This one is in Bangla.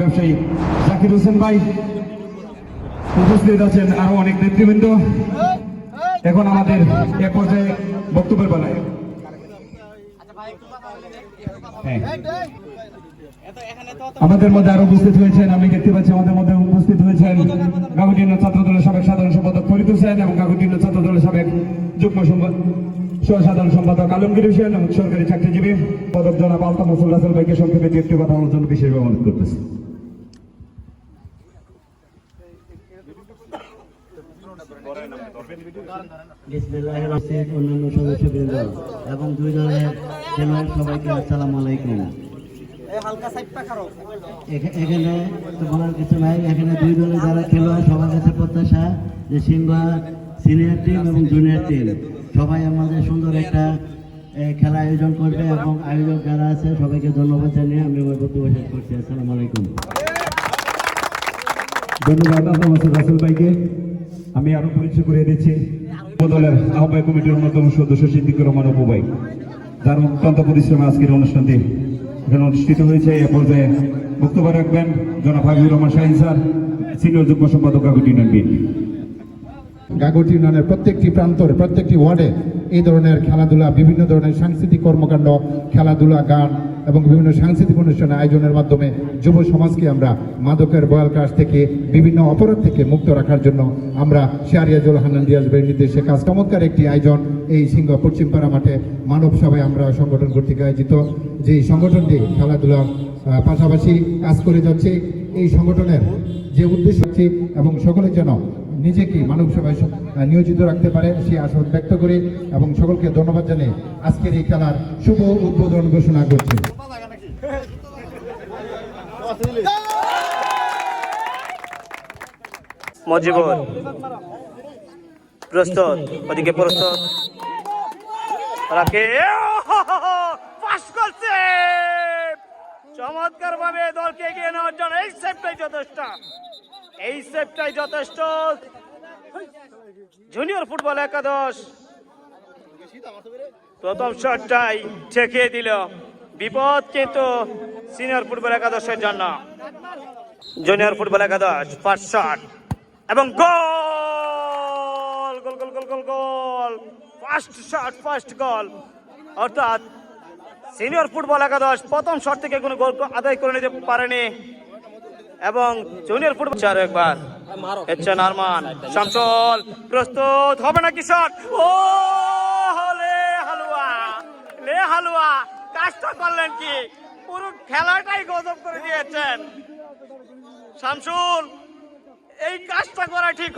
ব্যবসায়ী জাকির হোসেন ভাই উপস্থিত আছেন, আরো অনেক নেতৃবৃন্দ এখন আমাদের এ পর্যায়ে বক্তব্যের বেলায়। আমাদের মধ্যে আরো উপস্থিত হয়েছেন, আমি দেখতে পাচ্ছি আমাদের মধ্যে উপস্থিত হয়েছেন গাগুটিন্ন ছাত্র দলের সাবেক সাধারণ সম্পাদক ফরিদ হোসেন এবং গাগুটিন্ন ছাত্র দলের সাবেক যুগ্ম সাধারণ সম্পাদক আলমগীর হোসেন এবং সরকারি চাকরিজীবী পদক জনাব আলতাফ হোসেন রাসেল ভাইকে সংক্ষেপে একটি কথা বলার জন্য বিশেষভাবে অনুরোধ করতেছি। অন্যান্য সদস্যবৃন্দ এবং দুই দলের খেলোয়াড় সবাইকে আসসালামু আলাইকুম। এখানে তো বলার কিছু নাই, এখানে দুই দলের যারা খেলোয়াড় সবার কাছে প্রত্যাশা যে সিংহা সিনিয়র টিম এবং জুনিয়র টিম সবাই আমাদের সুন্দর একটা খেলা আয়োজন করবে এবং আয়োজক যারা আছে সবাইকে ধন্যবাদ জানিয়ে আমি আমার বক্তব্য শেষ করছি। আসসালামু আলাইকুম। ধন্যবাদ আলতাফ হোসেন রাসেল ভাইকে। আমি আরো পরিচয় করে দিচ্ছি দলের আহ্বায়ক কমিটির অন্যতম সদস্য সিদ্দিকুর রহমান অপু ভাই, যার অত্যন্ত পরিশ্রমে আজকের অনুষ্ঠানটি এখানে অনুষ্ঠিত হয়েছে। এ পর্যায়ে বক্তব্য রাখবেন জনাব হাবিবুর রহমান শাহিন স্যার, সিনিয়র যুগ্ম সম্পাদক গাগুটি ইউনিয়ন বিএনপি। গাগুটি ইউনিয়নের প্রত্যেকটি প্রান্তরে প্রত্যেকটি ওয়ার্ডে এই ধরনের খেলাধুলা, বিভিন্ন ধরনের সাংস্কৃতিক কর্মকাণ্ড, খেলাধুলা, গান এবং বিভিন্ন সাংস্কৃতিক অনুষ্ঠান আয়োজনের মাধ্যমে যুব সমাজকে আমরা মাদকের বয়ালকাশ থেকে বিভিন্ন অপরাধ থেকে মুক্ত রাখার জন্য আমরা শেয়ারিয়াজুল হান্নান রিয়াজ ভাইয়ের নির্দেশে কাজ চমৎকার একটি আয়োজন এই সিংহ পশ্চিমপাড়া মাঠে মানব সভায় আমরা সংগঠন কর্তৃক আয়োজিত যে সংগঠনটি খেলাধুলার পাশাপাশি কাজ করে যাচ্ছে। এই সংগঠনের যে উদ্দেশ্য হচ্ছে এবং সকলের যেন নিজেকে মানব সেবায় নিয়োজিত রাখতে পারে সেই আশা ব্যক্ত করে এবং সকলকে ধন্যবাদ জানিয়ে আজকের এই খেলার শুভ উদ্বোধন ঘোষণা করছি। মজিবুর প্রস্তুত, ওদিকে প্রস্তুত রাখে, পাস করছে চমৎকার ভাবে দলকে এগিয়ে নেওয়ার জন্য। এই সেভটাই যথেষ্ট, এই সেভটাই যথেষ্ট। জুনিয়র ফুটবল একাদশ প্রথম শটটাই ঠেকিয়ে দিল, বিপদ কিন্তু সিনিয়র ফুটবল একাদশের জন্য। জুনিয়র ফুটবল একাদশ ফার্স্ট শট এবং গোল গোল গোল গোল গোল গোল, ফার্স্ট শট ফার্স্ট গোল। অর্থাৎ সিনিয়র ফুটবল একাদশ প্রথম শট থেকে কোনো গোল আদায় করে নিতে পারেনি এবং জুনিয়র ফুটবল আরো একবার হচ্ছেন আরমান শামসুল, প্রস্তুত হবে নাকি শট? ও লে হালুয়া, লে হালুয়া, কাজটা করলেন কি, পুরো খেলাটাই গজব করে দিয়েছেন শামসুল। এই কাজটা করা ঠিক